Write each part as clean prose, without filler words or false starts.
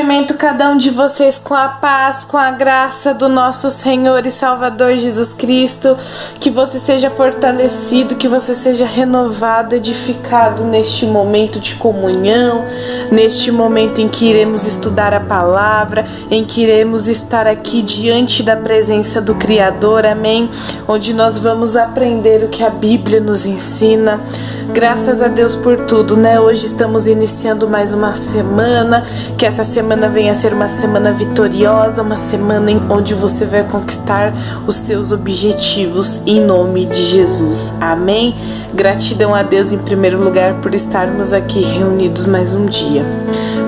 cumprimento cada um de vocês com a paz, com a graça do nosso Senhor e Salvador Jesus Cristo. Que você seja fortalecido, que você seja renovado, edificado neste momento de comunhão, neste momento em que iremos estudar a palavra, em que iremos estar aqui diante da presença do Criador, amém? Onde nós vamos aprender o que a Bíblia nos ensina. Graças a Deus por tudo, né? Hoje estamos iniciando mais uma semana, que essa semana venha a ser uma semana vitoriosa, uma semana onde você vai conquistar os seus objetivos em nome de Jesus, amém? Gratidão a Deus em primeiro lugar por estarmos aqui reunidos mais um dia.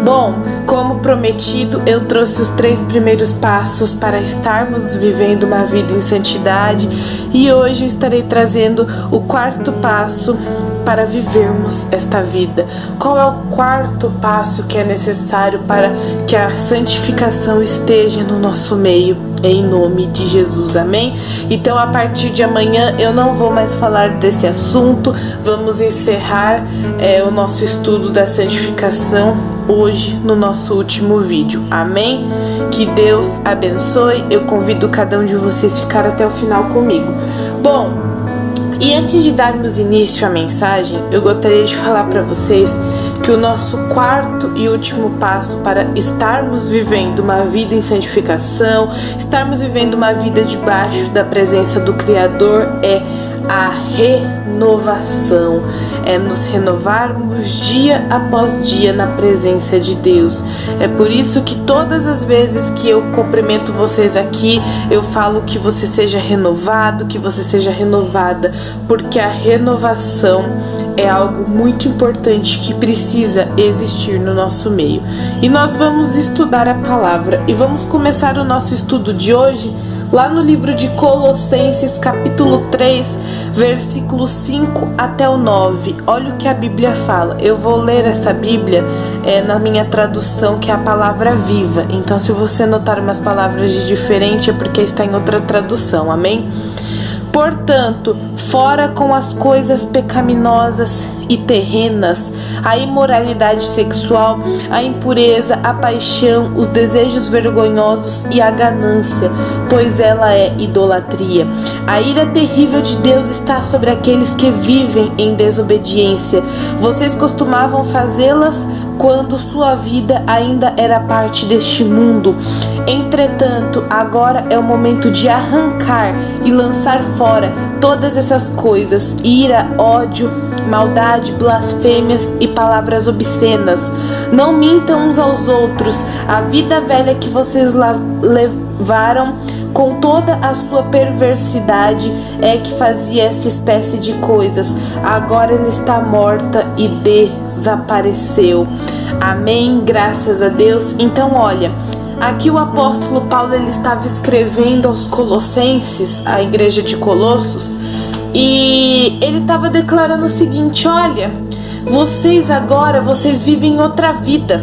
Bom, como prometido, eu trouxe os 3 primeiros passos para estarmos vivendo uma vida em santidade e hoje eu estarei trazendo o 4º passo para vivermos esta vida. Qual é o 4º passo que é necessário para que a santificação esteja no nosso meio? Em nome de Jesus, amém? Então, a partir de amanhã eu não vou mais falar desse assunto. Vamos encerrar o nosso estudo da santificação hoje no nosso último vídeo, amém? Que Deus abençoe. Eu convido cada um de vocês a ficar até o final comigo. Bom, e antes de darmos início à mensagem, eu gostaria de falar para vocês que o nosso 4º e último passo para estarmos vivendo uma vida em santificação, estarmos vivendo uma vida debaixo da presença do Criador é a renovação, é nos renovarmos dia após dia na presença de Deus. É por isso que todas as vezes que eu cumprimento vocês aqui, eu falo que você seja renovado, que você seja renovada, porque a renovação é algo muito importante que precisa existir no nosso meio. E nós vamos estudar a palavra e vamos começar o nosso estudo de hoje lá no livro de Colossenses, capítulo 3, versículos 5 até o 9. Olha o que a Bíblia fala. Eu vou ler essa Bíblia na minha tradução, que é a Palavra Viva. Então, se você notar umas palavras de diferente, é porque está em outra tradução, amém? Portanto, fora com as coisas pecaminosas e terrenas, a imoralidade sexual, a impureza, a paixão, os desejos vergonhosos e a ganância, pois ela é idolatria. A ira terrível de Deus está sobre aqueles que vivem em desobediência. Vocês costumavam fazê-las quando sua vida ainda era parte deste mundo. Entretanto, agora é o momento de arrancar e lançar fora todas essas coisas: ira, ódio, maldade, blasfêmias e palavras obscenas. Não mintam uns aos outros. A vida velha que vocês levaram com toda a sua perversidade é que fazia essa espécie de coisas. Agora ela está morta e desapareceu. Amém? Graças a Deus. Então, olha, aqui o apóstolo Paulo ele estava escrevendo aos Colossenses, a igreja de Colossos, e ele estava declarando o seguinte: olha, vocês agora, vocês vivem outra vida.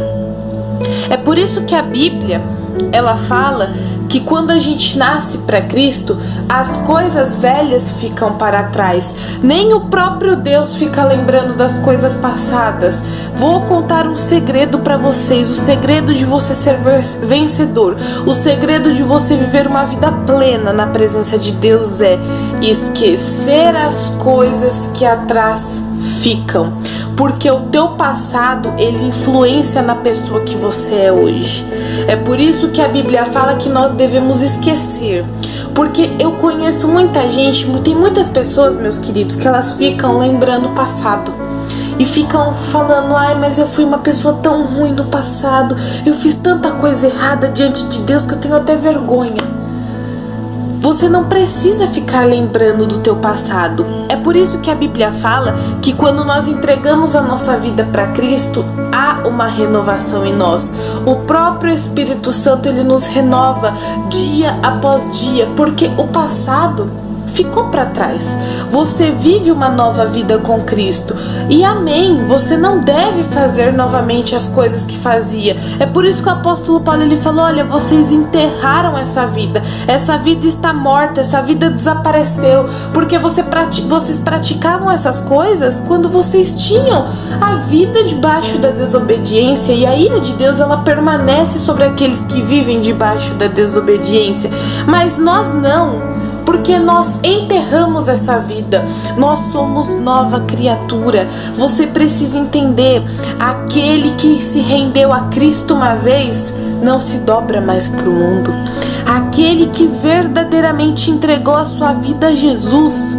É por isso que a Bíblia, ela fala que quando a gente nasce para Cristo, as coisas velhas ficam para trás. Nem o próprio Deus fica lembrando das coisas passadas. Vou contar um segredo para vocês. O segredo de você ser vencedor, o segredo de você viver uma vida plena na presença de Deus é esquecer as coisas que atrás ficam. Porque o teu passado, ele influencia na pessoa que você é hoje. É por isso que a Bíblia fala que nós devemos esquecer. Porque eu conheço muita gente, tem muitas pessoas, meus queridos, que elas ficam lembrando o passado. E ficam falando: ai, mas eu fui uma pessoa tão ruim no passado, eu fiz tanta coisa errada diante de Deus que eu tenho até vergonha. Você não precisa ficar lembrando do teu passado. É por isso que a Bíblia fala que quando nós entregamos a nossa vida para Cristo, há uma renovação em nós. O próprio Espírito Santo, ele nos renova dia após dia, porque o passado ficou para trás. Você vive uma nova vida com Cristo. E amém, você não deve fazer novamente as coisas que fazia. É por isso que o apóstolo Paulo ele falou: olha, vocês enterraram essa vida está morta, essa vida desapareceu, porque vocês praticavam essas coisas quando vocês tinham a vida debaixo da desobediência, e a ira de Deus ela permanece sobre aqueles que vivem debaixo da desobediência. Mas nós não, porque nós enterramos essa vida, nós somos nova criatura. Você precisa entender: aquele que se rendeu a Cristo uma vez não se dobra mais para o mundo. Aquele que verdadeiramente entregou a sua vida a Jesus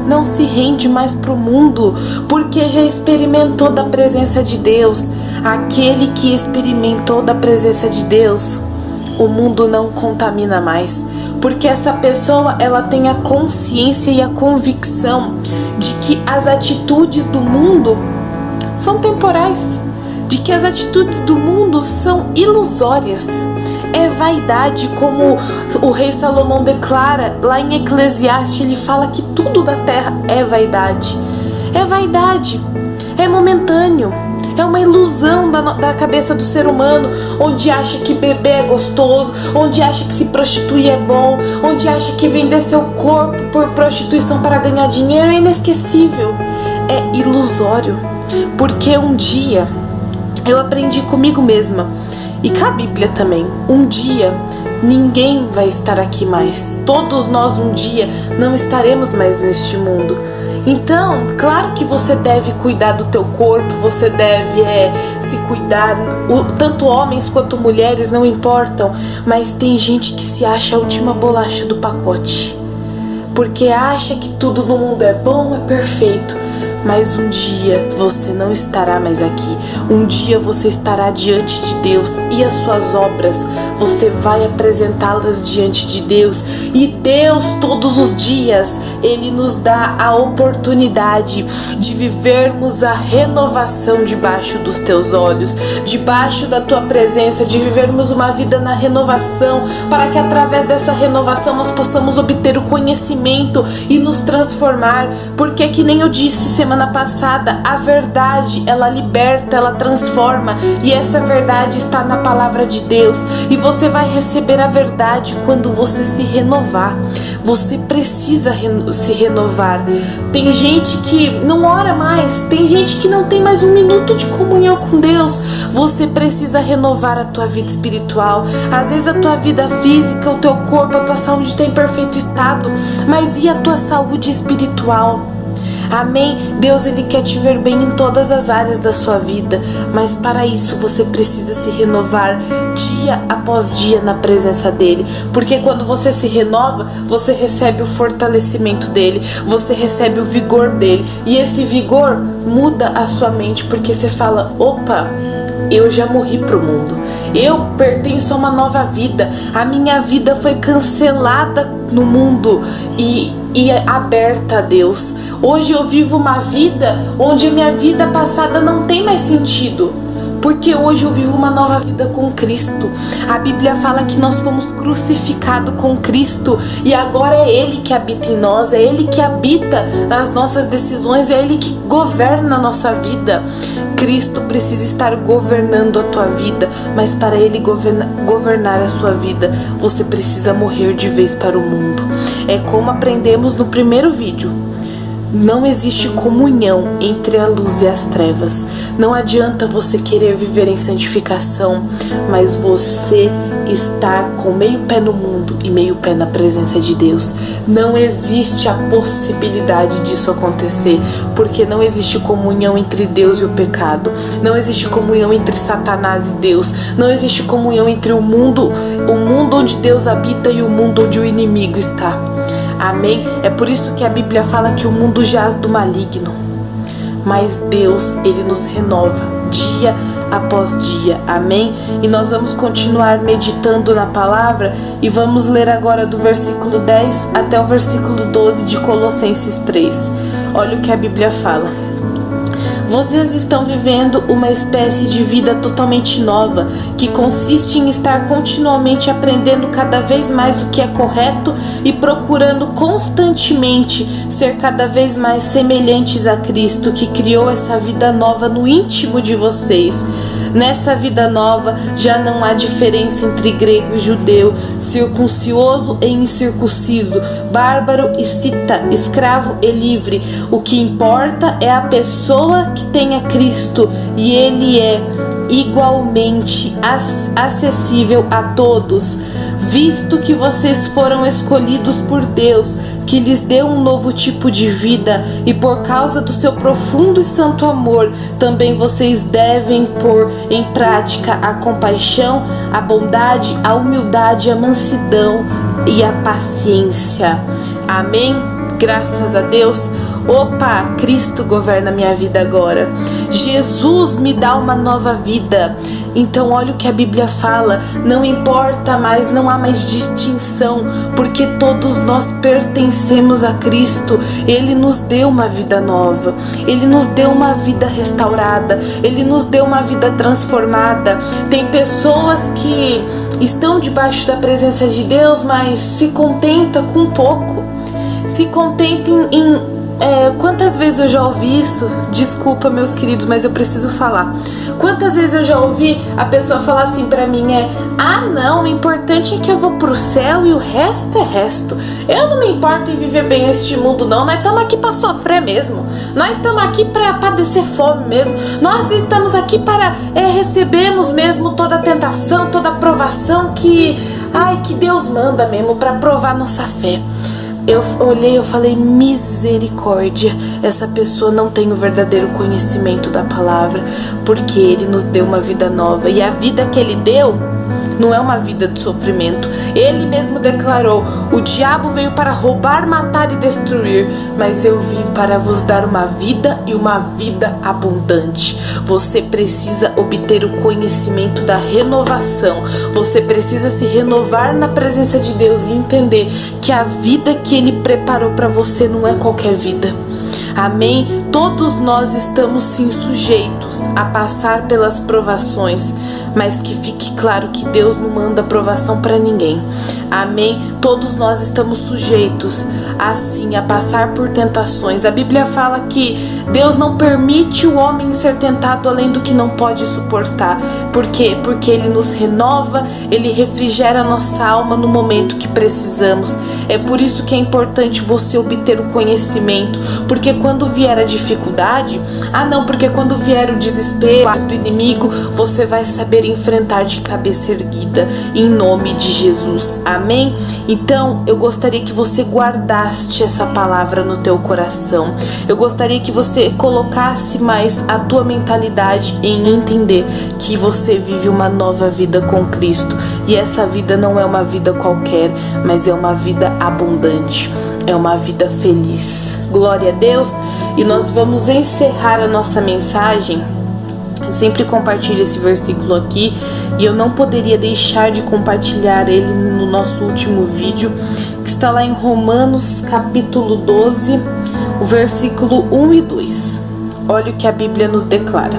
não se rende mais para o mundo, porque já experimentou da presença de Deus. Aquele que experimentou da presença de Deus, o mundo não contamina mais, porque essa pessoa ela tem a consciência e a convicção de que as atitudes do mundo são temporais, de que as atitudes do mundo são ilusórias. É vaidade, como o rei Salomão declara lá em Eclesiastes. Ele fala que tudo da terra é vaidade. É vaidade, é momentâneo, é uma ilusão da cabeça do ser humano, onde acha que beber é gostoso, onde acha que se prostituir é bom, onde acha que vender seu corpo por prostituição para ganhar dinheiro é inesquecível, é ilusório. Porque um dia eu aprendi comigo mesma, e com a Bíblia também, um dia ninguém vai estar aqui mais. Todos nós um dia não estaremos mais neste mundo. Então, claro que você deve cuidar do teu corpo, você deve se cuidar, tanto homens quanto mulheres, não importam. Mas tem gente que se acha a última bolacha do pacote, porque acha que tudo no mundo é bom, é perfeito. Mas um dia você não estará mais aqui. Um dia você estará diante de Deus, e as suas obras você vai apresentá-las diante de Deus. E Deus todos os dias Ele nos dá a oportunidade de vivermos a renovação debaixo dos teus olhos, debaixo da tua presença, de vivermos uma vida na renovação, para que através dessa renovação nós possamos obter o conhecimento e nos transformar. Porque, que nem eu disse semana passada, a verdade ela liberta, ela transforma, e essa verdade está na palavra de Deus. E você vai receber a verdade quando você se renovar. Você precisa se renovar. Tem gente que não ora mais, tem gente que não tem mais um minuto de comunhão com Deus. Você precisa renovar a tua vida espiritual. Às vezes a tua vida física, o teu corpo, a tua saúde está em perfeito estado, mas e a tua saúde espiritual? Amém? Deus ele quer te ver bem em todas as áreas da sua vida, mas para isso você precisa se renovar dia após dia na presença dele, porque quando você se renova, você recebe o fortalecimento dele, você recebe o vigor dele, e esse vigor muda a sua mente, porque você fala: opa, eu já morri pro mundo, eu pertenço a uma nova vida, a minha vida foi cancelada no mundo e aberta a Deus. Hoje eu vivo uma vida onde a minha vida passada não tem mais sentido, porque hoje eu vivo uma nova vida com Cristo. A Bíblia fala que nós fomos crucificados com Cristo, e agora é Ele que habita em nós, é Ele que habita nas nossas decisões, é Ele que governa a nossa vida. Cristo precisa estar governando a tua vida, mas para Ele governar a sua vida, você precisa morrer de vez para o mundo. É como aprendemos no primeiro vídeo. Não existe comunhão entre a luz e as trevas. Não adianta você querer viver em santificação, mas você estar com meio pé no mundo e meio pé na presença de Deus. Não existe a possibilidade disso acontecer, porque não existe comunhão entre Deus e o pecado. Não existe comunhão entre Satanás e Deus. Não existe comunhão entre o mundo onde Deus habita e o mundo onde o inimigo está. Amém? É por isso que a Bíblia fala que o mundo jaz do maligno, mas Deus, Ele nos renova dia após dia. Amém? E nós vamos continuar meditando na palavra, e vamos ler agora do versículo 10 até o versículo 12 de Colossenses 3. Olha o que a Bíblia fala: Vocês estão vivendo uma espécie de vida totalmente nova, que consiste em estar continuamente aprendendo cada vez mais o que é correto e procurando constantemente ser cada vez mais semelhantes a Cristo, que criou essa vida nova no íntimo de vocês. Nessa vida nova já não há diferença entre grego e judeu, circuncioso e incircunciso, bárbaro e cita, escravo e livre. O que importa é a pessoa que tem a Cristo, e Ele é igualmente acessível a todos. Visto que vocês foram escolhidos por Deus, que lhes deu um novo tipo de vida, e por causa do seu profundo e santo amor, também vocês devem pôr em prática a compaixão, a bondade, a humildade, a mansidão e a paciência. Amém? Graças a Deus. Opa, Cristo governa minha vida agora. Jesus me dá uma nova vida. Então olha o que a Bíblia fala, não importa mais, não há mais distinção, porque todos nós pertencemos a Cristo. Ele nos deu uma vida nova, Ele nos deu uma vida restaurada, Ele nos deu uma vida transformada. Tem pessoas que estão debaixo da presença de Deus, mas se contentam com pouco, se contentam em quantas vezes eu já ouvi isso? Desculpa, meus queridos, mas eu preciso falar. Quantas vezes eu já ouvi a pessoa falar assim pra mim, não, o importante é que eu vou pro céu e o resto é resto. Eu não me importo em viver bem neste mundo, não. Nós estamos aqui pra sofrer mesmo. Nós estamos aqui pra padecer fome mesmo. Nós estamos aqui para recebermos mesmo toda a tentação, toda a provação que Deus manda mesmo pra provar nossa fé. Eu olhei, eu falei, misericórdia, essa pessoa não tem o verdadeiro conhecimento da palavra, porque Ele nos deu uma vida nova, e a vida que Ele deu não é uma vida de sofrimento. Ele mesmo declarou, o diabo veio para roubar, matar e destruir, mas eu vim para vos dar uma vida e uma vida abundante. Você precisa obter o conhecimento da renovação, você precisa se renovar na presença de Deus e entender que a vida que Ele preparou para você não é qualquer vida. Amém? Todos nós estamos sim sujeitos a passar pelas provações, mas que fique claro que Deus não manda provação para ninguém. Amém? Todos nós estamos sujeitos assim a passar por tentações. A Bíblia fala que Deus não permite o homem ser tentado além do que não pode suportar. Por quê? Porque Ele nos renova, Ele refrigera a nossa alma no momento que precisamos. É por isso que é importante você obter o conhecimento, porque quando vier a dificuldade, porque quando vier o desespero do inimigo, você vai saber enfrentar de cabeça erguida, em nome de Jesus. Amém? Então, eu gostaria que você guardasse essa palavra no teu coração. Eu gostaria que você colocasse mais a tua mentalidade em entender que você vive uma nova vida com Cristo. E essa vida não é uma vida qualquer, mas é uma vida abundante. É uma vida feliz. Glória a Deus. E nós vamos encerrar a nossa mensagem. Eu sempre compartilho esse versículo aqui e eu não poderia deixar de compartilhar ele no nosso último vídeo, que está lá em Romanos capítulo 12, o versículo 1 e 2. Olha o que a Bíblia nos declara.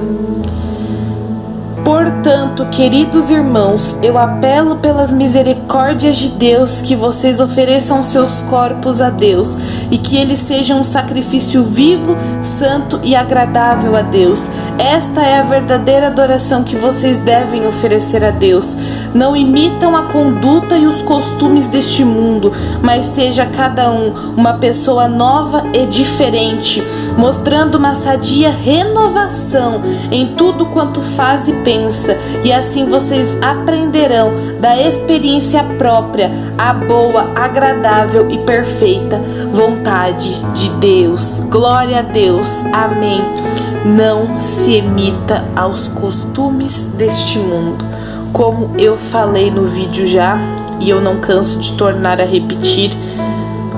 Portanto, queridos irmãos, eu apelo pelas misericórdias de Deus que vocês ofereçam seus corpos a Deus e que eles sejam um sacrifício vivo, santo e agradável a Deus. Esta é a verdadeira adoração que vocês devem oferecer a Deus. Não imitam a conduta e os costumes deste mundo, mas seja cada um uma pessoa nova e diferente, mostrando uma sadia renovação em tudo quanto faz e pensa, e assim vocês aprenderão da experiência própria a boa, agradável e perfeita vontade de Deus. Glória a Deus. Amém. Não se imita aos costumes deste mundo. Como eu falei no vídeo já, e eu não canso de tornar a repetir,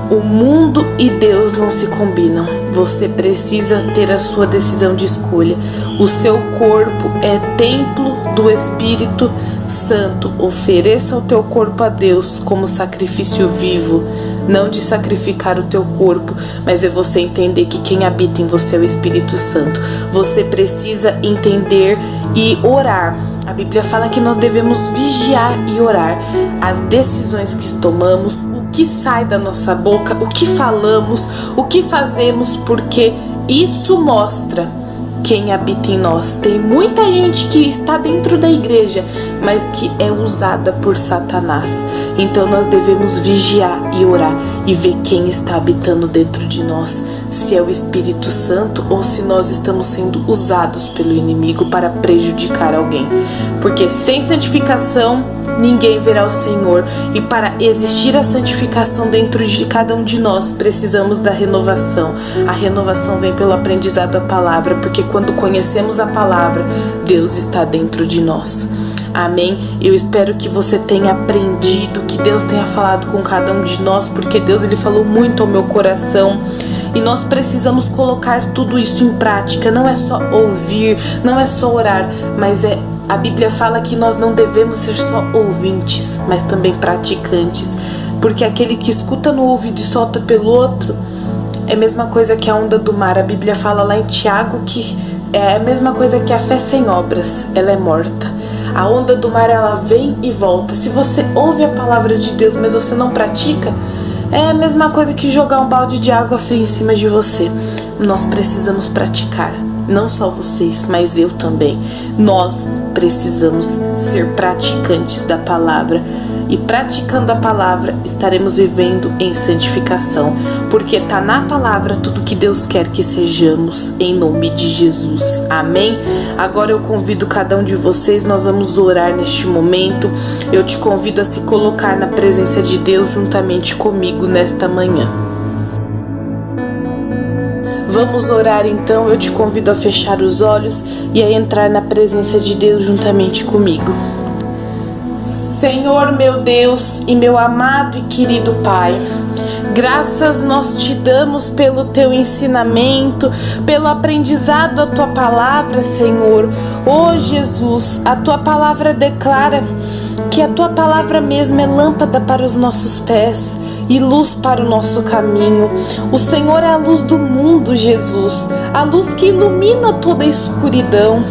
o mundo e Deus não se combinam. Você precisa ter a sua decisão de escolha. O seu corpo é templo do Espírito Santo. Ofereça o teu corpo a Deus como sacrifício vivo, não de sacrificar o teu corpo, mas é você entender que quem habita em você é o Espírito Santo. Você precisa entender e orar. A Bíblia fala que nós devemos vigiar e orar as decisões que tomamos, o que sai da nossa boca, o que falamos, o que fazemos, porque isso mostra quem habita em nós. Tem muita gente que está dentro da igreja, mas que é usada por Satanás. Então nós devemos vigiar e orar e ver quem está habitando dentro de nós, se é o Espírito Santo ou se nós estamos sendo usados pelo inimigo para prejudicar alguém. Porque sem santificação ninguém verá o Senhor, e para existir a santificação dentro de cada um de nós, precisamos da renovação. A renovação vem pelo aprendizado da palavra, porque quando conhecemos a palavra, Deus está dentro de nós. Amém? Eu espero que você tenha aprendido, que Deus tenha falado com cada um de nós, porque Deus ele falou muito ao meu coração. E nós precisamos colocar tudo isso em prática. Não é só ouvir, não é só orar, mas a Bíblia fala que nós não devemos ser só ouvintes, mas também praticantes. Porque aquele que escuta no ouvido e solta pelo outro é a mesma coisa que a onda do mar. A Bíblia fala lá em Tiago que é a mesma coisa que a fé sem obras, ela é morta. A onda do mar, ela vem e volta. Se você ouve a palavra de Deus, mas você não pratica, é a mesma coisa que jogar um balde de água fria em cima de você. Nós precisamos praticar. Não só vocês, mas eu também. Nós precisamos ser praticantes da palavra. E praticando a palavra, estaremos vivendo em santificação. Porque está na palavra tudo que Deus quer que sejamos, em nome de Jesus. Amém? Agora eu convido cada um de vocês, nós vamos orar neste momento. Eu te convido a se colocar na presença de Deus juntamente comigo nesta manhã. Vamos orar então, eu te convido a fechar os olhos e a entrar na presença de Deus juntamente comigo. Senhor meu Deus e meu amado e querido Pai, graças nós te damos pelo teu ensinamento, pelo aprendizado da tua palavra, Senhor. Oh Jesus, a tua palavra declara que a tua palavra mesmo é lâmpada para os nossos pés e luz para o nosso caminho. O Senhor é a luz do mundo, Jesus, a luz que ilumina toda a escuridão.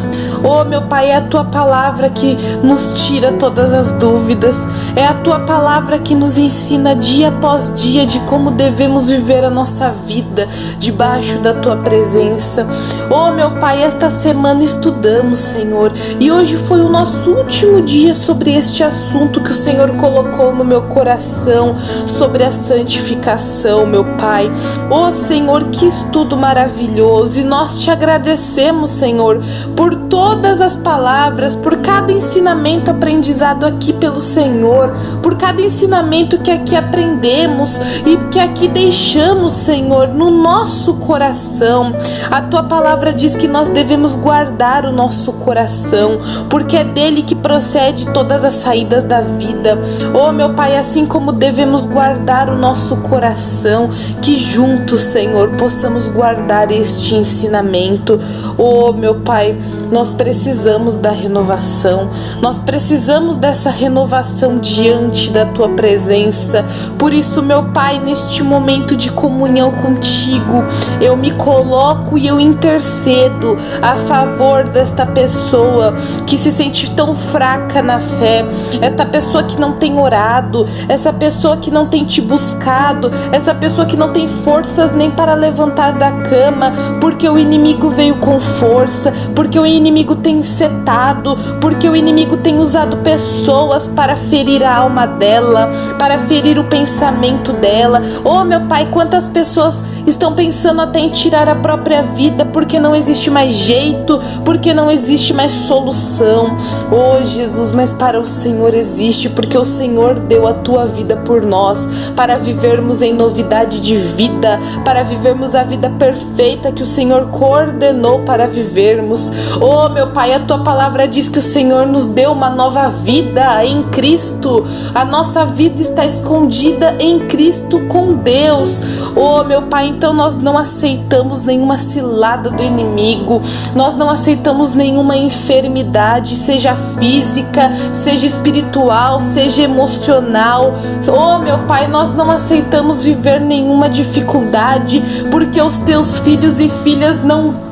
Oh, meu Pai, é a Tua palavra que nos tira todas as dúvidas. É a Tua palavra que nos ensina dia após dia de como devemos viver a nossa vida debaixo da Tua presença. Oh, meu Pai, esta semana estudamos, Senhor, e hoje foi o nosso último dia sobre este assunto que o Senhor colocou no meu coração, sobre a santificação, meu Pai. Oh, Senhor, que estudo maravilhoso, e nós te agradecemos, Senhor, por todas as palavras, por cada ensinamento aprendizado aqui pelo Senhor, por cada ensinamento que aqui aprendemos e que aqui deixamos, Senhor, no nosso coração. A tua palavra diz que nós devemos guardar o nosso coração, porque é dele que procede todas as saídas da vida. Oh, meu Pai, assim como devemos guardar o nosso coração, que juntos, Senhor, possamos guardar este ensinamento. Oh, meu Pai, nós precisamos da renovação, nós precisamos dessa renovação diante da Tua presença. Por isso, meu Pai, neste momento de comunhão contigo, eu me coloco e eu intercedo a favor desta pessoa que se sente tão fraca na fé, esta pessoa que não tem orado, essa pessoa que não tem te buscado, essa pessoa que não tem forças nem para levantar da cama, porque o inimigo veio com força, porque o inimigo tem setado, porque o inimigo tem usado pessoas para ferir a alma dela, para ferir o pensamento dela. Oh, meu Pai, quantas pessoas estão pensando até em tirar a própria vida, porque não existe mais jeito, porque não existe mais solução. Oh, Jesus, mas para o Senhor existe, porque o Senhor deu a tua vida por nós, para vivermos em novidade de vida, para vivermos a vida perfeita que o Senhor coordenou para vivermos. Oh, meu Pai, a tua palavra diz que o Senhor nos deu uma nova vida em Cristo. A nossa vida está escondida em Cristo com Deus. Oh, meu Pai, então nós não aceitamos nenhuma cilada do inimigo. Nós não aceitamos nenhuma enfermidade, seja física, seja espiritual, seja emocional. Oh, meu Pai, nós não aceitamos viver nenhuma dificuldade, porque os teus filhos e filhas não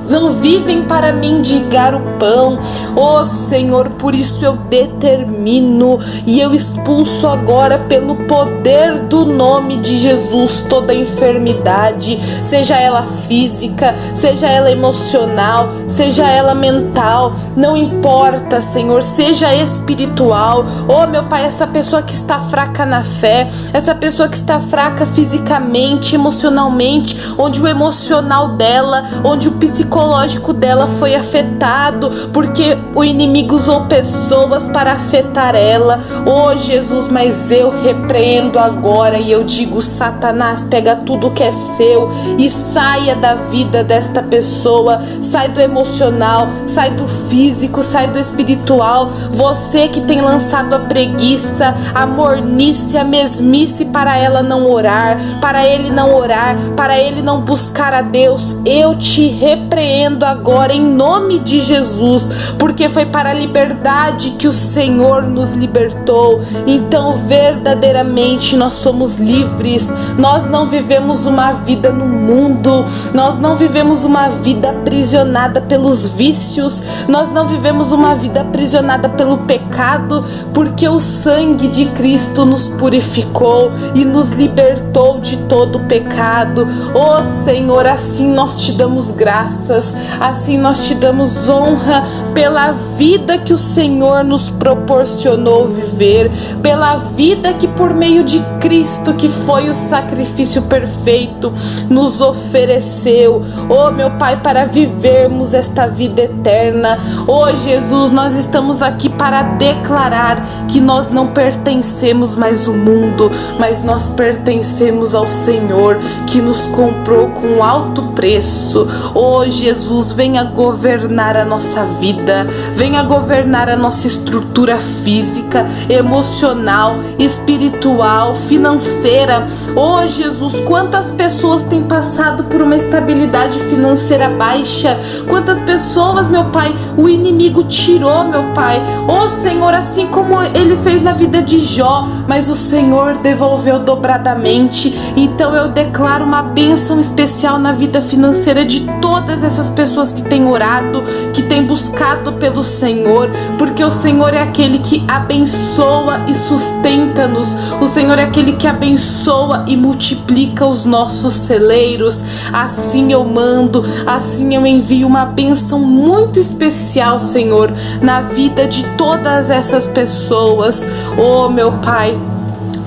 vivem para mendigar o pão. Oh, Senhor, por isso eu determino e eu expulso agora pelo poder do nome de Jesus toda enfermidade, seja ela física, seja ela emocional, seja ela mental, não importa, Senhor, seja espiritual. Oh, meu Pai, essa pessoa que está fraca na fé, essa pessoa que está fraca fisicamente, emocionalmente, onde o emocional dela, onde o psicológico dela foi afetado, porque o inimigo usou pessoas para afetar ela. Oh, Jesus, mas eu repreendo agora e eu digo: Satanás, pega tudo que é seu e saia da vida desta pessoa, sai do emocional, sai do físico, sai do espiritual. Você que tem lançado a preguiça, a mornice, a mesmice para ela não orar, para ele não orar, para ele não buscar a Deus, eu te repreendo agora em nome de Jesus, porque foi para a liberdade que o Senhor nos libertou. Então verdadeiramente nós somos livres. Nós não vivemos uma vida no mundo, nós não vivemos uma vida aprisionada pelos vícios, nós não vivemos uma vida aprisionada pelo pecado, porque o sangue de Cristo nos purificou e nos libertou de todo o pecado. Oh, Senhor, assim nós te damos graças, assim nós te damos honra pela vida que o Senhor nos proporcionou viver, pela vida que por meio de Cristo, que foi o sacrifício perfeito, nos ofereceu. Oh, meu Pai, para vivermos esta vida eterna. Oh, Jesus, nós estamos aqui para declarar que nós não pertencemos mais ao mundo, mas nós pertencemos ao Senhor, que nos comprou com alto preço. Oh, Jesus, venha governar a nossa vida, venha governar a nossa estrutura física, emocional, espiritual, financeira. Oh, Jesus, quantas pessoas têm passado por uma estabilidade financeira baixa, quantas pessoas, meu Pai, o inimigo tirou, meu Pai. Oh, Senhor, assim como ele fez na vida de Jó, mas o Senhor devolveu dobradamente. Então eu declaro uma bênção especial na vida financeira de todas essas pessoas que têm orado, que têm buscado pelo Senhor, porque o Senhor é aquele que abençoa e sustenta-nos. O Senhor é aquele que abençoa e multiplica os nossos celeiros. Assim eu mando, assim eu envio uma bênção muito especial, Senhor, na vida de todas essas pessoas. Oh, meu Pai,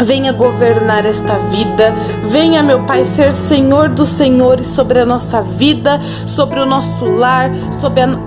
venha governar esta vida, venha, meu Pai, ser Senhor dos Senhores sobre a nossa vida, sobre o nosso lar,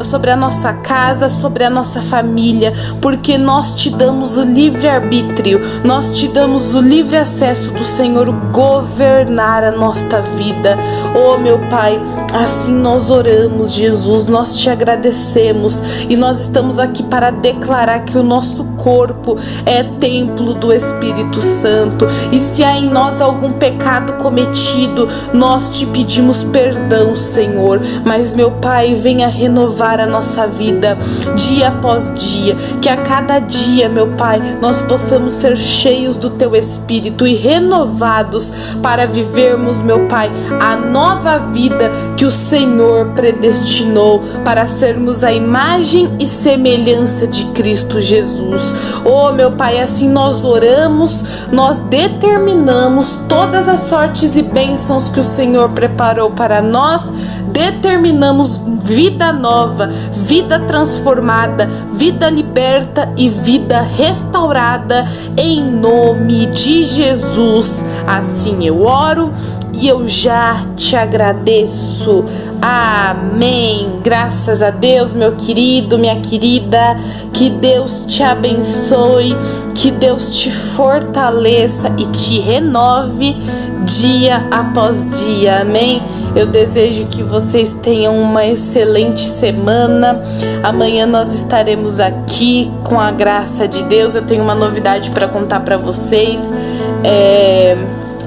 sobre a nossa casa, sobre a nossa família, porque nós te damos o livre-arbítrio, nós te damos o livre acesso do Senhor governar a nossa vida. Oh, meu Pai, assim nós oramos, Jesus, nós te agradecemos e nós estamos aqui para declarar que o nosso corpo é templo do Espírito Santo, e se há em nós algum pecado cometido, nós te pedimos perdão, Senhor. Mas, meu Pai, venha renovar a nossa vida dia após dia, que a cada dia, meu Pai, nós possamos ser cheios do teu Espírito e renovados para vivermos, meu Pai, a nova vida que o Senhor predestinou para sermos a imagem e semelhança de Cristo Jesus. Oh, meu Pai, assim nós oramos, nós determinamos todas as sortes e bênçãos que o Senhor preparou para nós, determinamos vida nova, vida transformada, vida liberta e vida restaurada em nome de Jesus. Assim eu oro, e eu já te agradeço. Amém. Graças a Deus, meu querido, minha querida. Que Deus te abençoe, que Deus te fortaleça e te renove dia após dia. Amém. Eu desejo que vocês tenham uma excelente semana. Amanhã nós estaremos aqui com a graça de Deus. Eu tenho uma novidade para contar para vocês.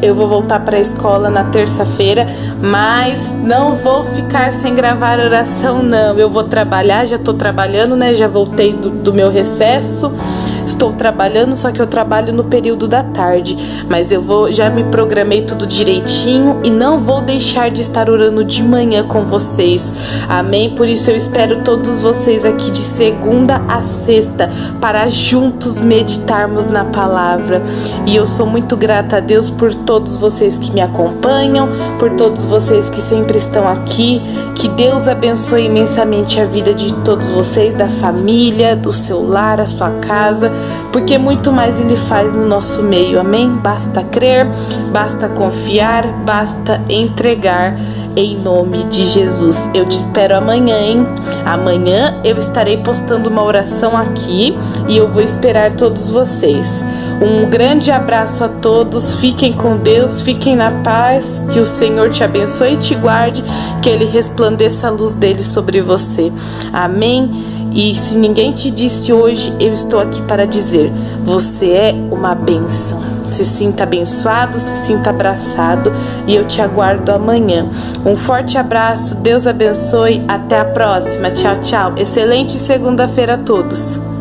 Eu vou voltar para a escola na terça-feira, mas não vou ficar sem gravar oração, não. Eu vou trabalhar, já estou trabalhando, né? Já voltei do meu recesso. Estou trabalhando, só que eu trabalho no período da tarde. Mas já me programei tudo direitinho e não vou deixar de estar orando de manhã com vocês. Amém? Por isso eu espero todos vocês aqui de segunda a sexta para juntos meditarmos na palavra. E eu sou muito grata a Deus por todos vocês que me acompanham, por todos vocês que sempre estão aqui. Que Deus abençoe imensamente a vida de todos vocês, da família, do seu lar, a sua casa, porque muito mais Ele faz no nosso meio, amém? Basta crer, basta confiar, basta entregar em nome de Jesus. Eu te espero amanhã, hein? Amanhã eu estarei postando uma oração aqui e eu vou esperar todos vocês. Um grande abraço a todos, fiquem com Deus, fiquem na paz, que o Senhor te abençoe e te guarde, que Ele resplandeça a luz dele sobre você. Amém? E se ninguém te disse hoje, eu estou aqui para dizer: você é uma bênção. Se sinta abençoado, se sinta abraçado e eu te aguardo amanhã. Um forte abraço, Deus abençoe, até a próxima. Tchau, tchau. Excelente segunda-feira a todos.